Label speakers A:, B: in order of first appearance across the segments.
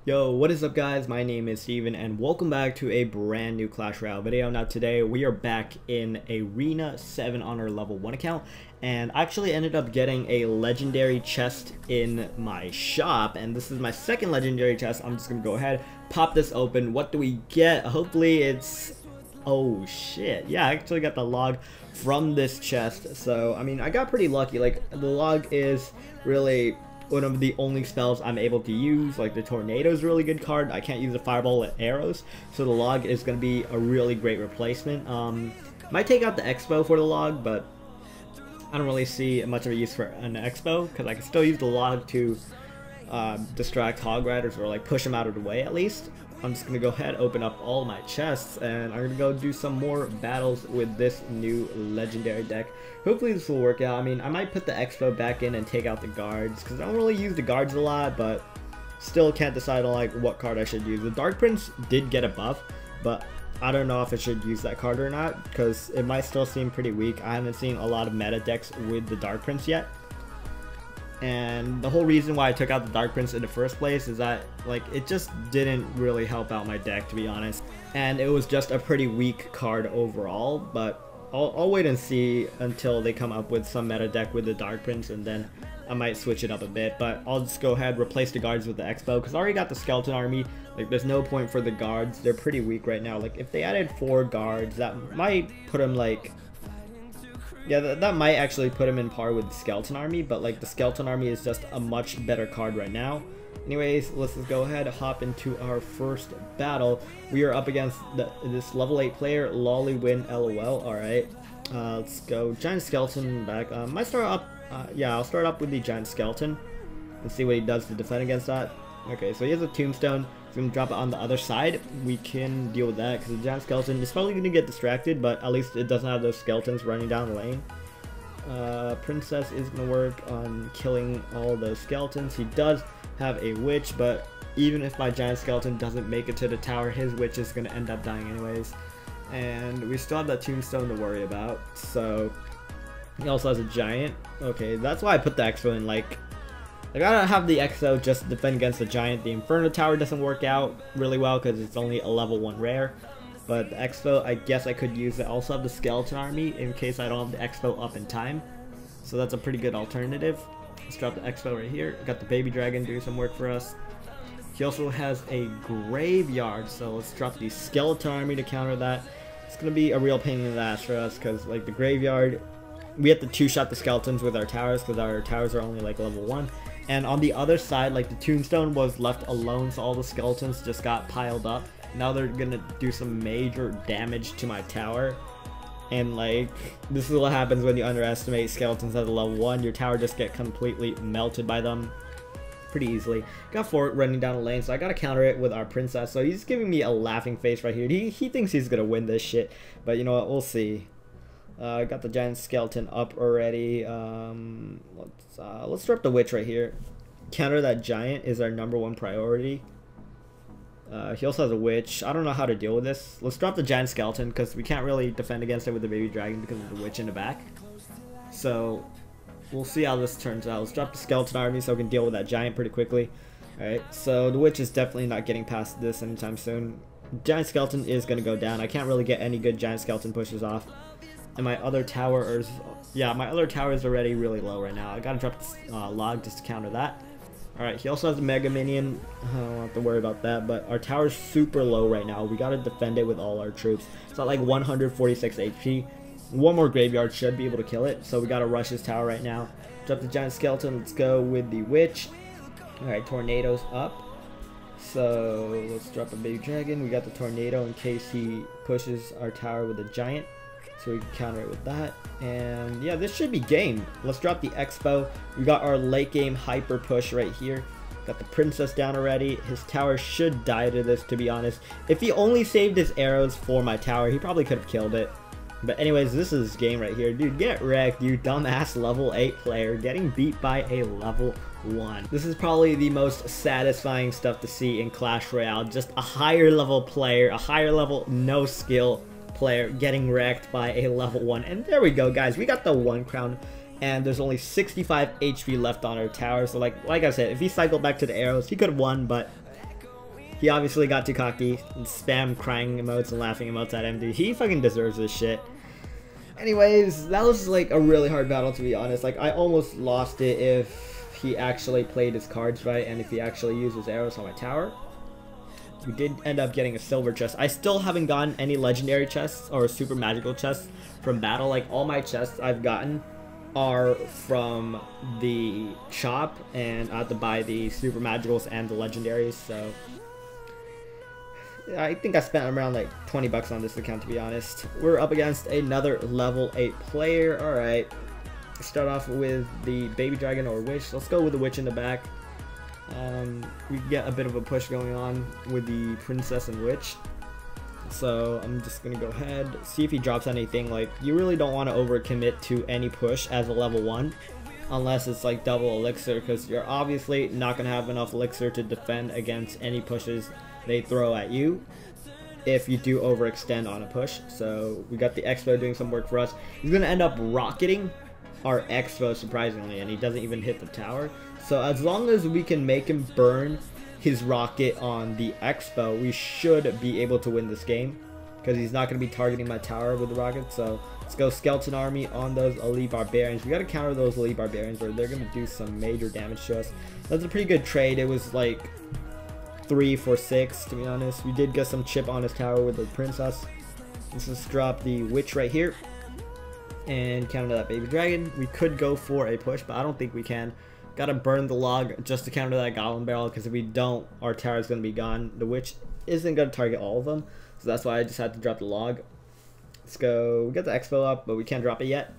A: Yo, what is up guys? My name is Steven and welcome back to a brand new Clash Royale video. Now today we are back in Arena 7 on our level 1 account, and I actually ended up getting a legendary chest in my shop, and this is my second legendary chest. I'm just gonna go ahead, pop this open. What do we get? Hopefully it's... oh shit, yeah, I actually got the log from this chest. So I mean, I got pretty lucky. Like, the log is really one of the only spells I'm able to use. Like, the tornado is a really good card. I can't use the fireball with arrows, so the log is going to be a really great replacement. Might take out the expo for the log, but I don't really see much of a use for an expo because I can still use the log to distract hog riders or like push them out of the way at least. I'm just going to go ahead, open up all my chests, and I'm going to go do some more battles with this new legendary deck. Hopefully this will work out. I mean, I might put the expo back in and take out the guards, because I don't really use the guards a lot, but still can't decide on like what card I should use. The Dark Prince did get a buff, but I don't know if I should use that card or not, because it might still seem pretty weak. I haven't seen a lot of meta decks with the Dark Prince yet. And the whole reason why I took out the Dark Prince in the first place is that, like, it just didn't really help out my deck, to be honest. And it was just a pretty weak card overall, but I'll wait and see until they come up with some meta deck with the Dark Prince, and then I might switch it up a bit. But I'll just go ahead, replace the guards with the expo, because I already got the skeleton army. Like, there's no point for the guards. They're pretty weak right now. Like, if they added 4 guards, that might put them, like... yeah, that might actually put him in par with the Skeleton Army, but like the Skeleton Army is just a much better card right now. Anyways, let's just go ahead and hop into our first battle. We are up against this level 8 player, Lollywin LOL. Alright, let's go. Giant Skeleton back. Might start up, yeah, I'll start up with the Giant Skeleton and see what he does to defend against that. Okay, so he has a Tombstone. He's going to drop it on the other side. We can deal with that because the Giant Skeleton is probably going to get distracted, but at least it doesn't have those skeletons running down the lane. Princess is going to work on killing all those skeletons. He does have a Witch, but even if my Giant Skeleton doesn't make it to the tower, his Witch is going to end up dying anyways. And we still have that Tombstone to worry about, so he also has a Giant. Okay, that's why I put the Expo in. Like, I gotta have the Exo just to defend against the Giant. The Inferno Tower doesn't work out really well because it's only a level 1 rare. But the Expo, I guess I could use it. I also have the Skeleton Army in case I don't have the Expo up in time. So that's a pretty good alternative. Let's drop the Expo right here. Got the Baby Dragon doing some work for us. He also has a Graveyard, so let's drop the Skeleton Army to counter that. It's gonna be a real pain in the ass for us because, like, the Graveyard, we have to 2-shot the skeletons with our towers because our towers are only like level 1. And on the other side, like, the Tombstone was left alone, so all the skeletons just got piled up. Now they're gonna do some major damage to my tower. And, like, this is what happens when you underestimate skeletons at a level 1. Your tower just get completely melted by them pretty easily. Got Fort running down the lane, so I gotta counter it with our Princess. So he's giving me a laughing face right here. He thinks he's gonna win this shit, but you know what, we'll see. Got the Giant Skeleton up already. Let's drop the Witch right here. Counter that Giant is our #1 priority. He also has a Witch. I don't know how to deal with this. Let's drop the Giant Skeleton because we can't really defend against it with the Baby Dragon because of the Witch in the back. So we'll see how this turns out. Let's drop the Skeleton Army so we can deal with that Giant pretty quickly. Alright, so the Witch is definitely not getting past this anytime soon. Giant Skeleton is going to go down. I can't really get any good Giant Skeleton pushes off. And my other tower is, yeah, my other tower is already really low right now. I gotta drop this log just to counter that. Alright, he also has a Mega Minion. I don't have to worry about that, but our tower is super low right now. We gotta defend it with all our troops. It's at like 146 HP. One more Graveyard should be able to kill it, so we gotta rush his tower right now. Drop the Giant Skeleton. Let's go with the Witch. Alright, Tornado's up. So let's drop a Baby Dragon. We got the Tornado in case he pushes our tower with a Giant. So we can counter it with that. And yeah, this should be game. Let's drop the Expo. We got our late game hyper push right here. Got the Princess down already. His tower should die to this, to be honest. If he only saved his arrows for my tower, he probably could have killed it. But anyways, this is game right here. Dude, get wrecked, you dumbass level 8 player getting beat by a level 1. This is probably the most satisfying stuff to see in Clash Royale. Just a higher level player, a higher level no skill player getting wrecked by a level 1. And there we go, guys, we got the 1 crown and there's only 65 HP left on our tower. So like I said, if he cycled back to the arrows, he could have won, but He obviously got too cocky and spam crying emotes and laughing emotes at him, dude. He fucking deserves this shit. Anyways, that was like a really hard battle, to be honest. Like, I almost lost it if he actually played his cards right and if he actually used his arrows on my tower. We did end up getting a silver chest. I still haven't gotten any legendary chests or super magical chests from battle. Like, all my chests I've gotten are from the shop, and I have to buy the super magicals and the legendaries. So I think I spent around like 20 bucks on this account, to be honest. We're up against another level 8 player. All right, start off with the baby dragon or witch. Let's go with the witch in the back. We get a bit of a push going on with the princess and witch. So I'm just gonna go ahead, see if he drops anything. Like, you really don't want to overcommit to any push as a level 1 unless it's like double elixir, because you're obviously not gonna have enough elixir to defend against any pushes they throw at you if you do overextend on a push. So we got the Expo doing some work for us. He's gonna end up rocketing our Expo, surprisingly, and he doesn't even hit the tower. So as long as we can make him burn his rocket on the Expo, we should be able to win this game, because he's not going to be targeting my tower with the rocket. So let's go skeleton army on those elite barbarians. We got to counter those elite barbarians, or they're going to do some major damage to us. That's a pretty good trade. It was like 3 for 6, to be honest. We did get some chip on his tower with the princess. Let's just drop the witch right here and counter that baby dragon. We could go for a push, but I don't think we can. Gotta burn the log just to counter that goblin barrel, because if we don't, our tower is gonna be gone. The witch isn't gonna target all of them, so that's why I just had to drop the log. Let's go. We got the Expo up, but we can't drop it yet.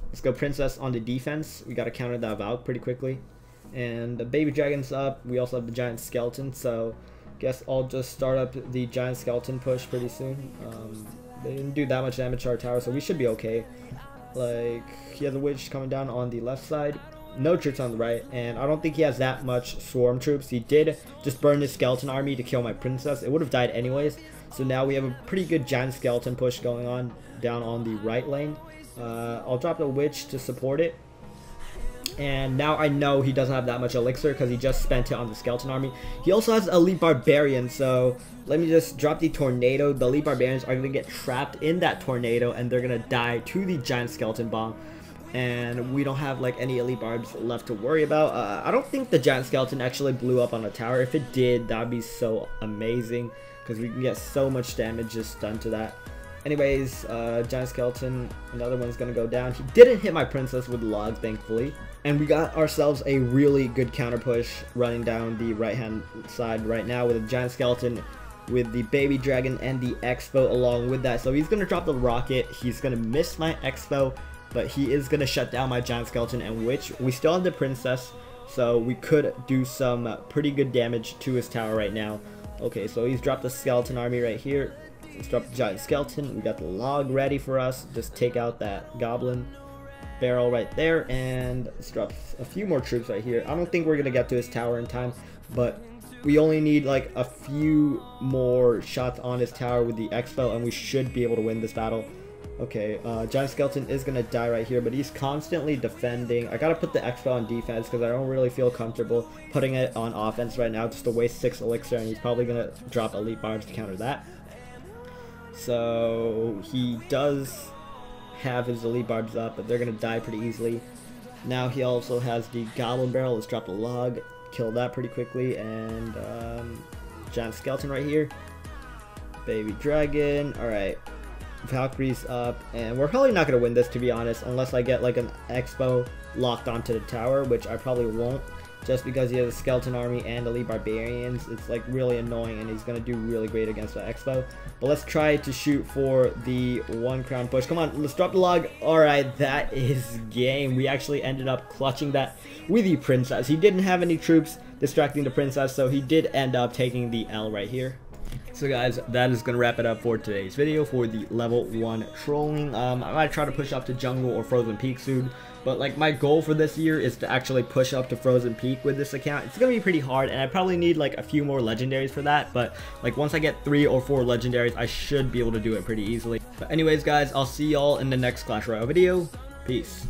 A: Let's go princess on the defense. We gotta counter that Valk pretty quickly. And the baby dragon's up. We also have the giant skeleton, so guess I'll just start up the giant skeleton push pretty soon. They didn't do that much damage to our tower, so we should be okay. Like, he has a witch coming down on the left side. No troops on the right, and I don't think he has that much swarm troops. He did just burn his skeleton army to kill my princess. It would have died anyways. So now we have a pretty good giant skeleton push going on down on the right lane. I'll drop the witch to support it. And now I know he doesn't have that much elixir because he just spent it on the skeleton army. He also has elite barbarian, so let me just drop the tornado. The elite barbarians are going to get trapped in that tornado, and they're going to die to the giant skeleton bomb. And we don't have like any elite barbs left to worry about. I don't think the giant skeleton actually blew up on the tower. If it did, that'd be so amazing, because we can get so much damage just done to that. Anyways, giant skeleton, another one's gonna go down. He didn't hit my princess with log, thankfully. And we got ourselves a really good counter push running down the right hand side right now with a giant skeleton, with the baby dragon and the Expo along with that. So he's gonna drop the rocket. He's gonna miss my Expo, but he is going to shut down my giant skeleton and witch. We still have the princess, so we could do some pretty good damage to his tower right now. Okay, so he's dropped the skeleton army right here. Let's drop the giant skeleton. We got the log ready for us. Just take out that goblin barrel right there, and let's drop a few more troops right here. I don't think we're going to get to his tower in time, but we only need like a few more shots on his tower with the Expo, and we should be able to win this battle. Okay, giant skeleton is gonna die right here, but he's constantly defending. I gotta put the Expo on defense because I don't really feel comfortable putting it on offense right now just to waste 6 elixir, and he's probably gonna drop elite barbs to counter that. So he does have his elite barbs up, but they're gonna die pretty easily. Now he also has the goblin barrel. Let's drop the log, kill that pretty quickly, and giant skeleton right here, baby dragon. All right. Valkyrie's up, and we're probably not going to win this, to be honest, unless I get like an Expo locked onto the tower, which I probably won't, just because he has a skeleton army and elite barbarians. It's like really annoying, and he's going to do really great against the Expo. But let's try to shoot for the 1 crown push. Come on, let's drop the log. Alright, that is game. We actually ended up clutching that with the princess. He didn't have any troops distracting the princess, so he did end up taking the L right here. So guys, that is going to wrap it up for today's video for the level 1 trolling. I might try to push up to jungle or frozen peak soon, but like my goal for this year is to actually push up to frozen peak with this account. It's going to be pretty hard, and I probably need like a few more legendaries for that, but like once I get 3 or 4 legendaries, I should be able to do it pretty easily. But anyways guys, I'll see y'all in the next Clash Royale video. Peace.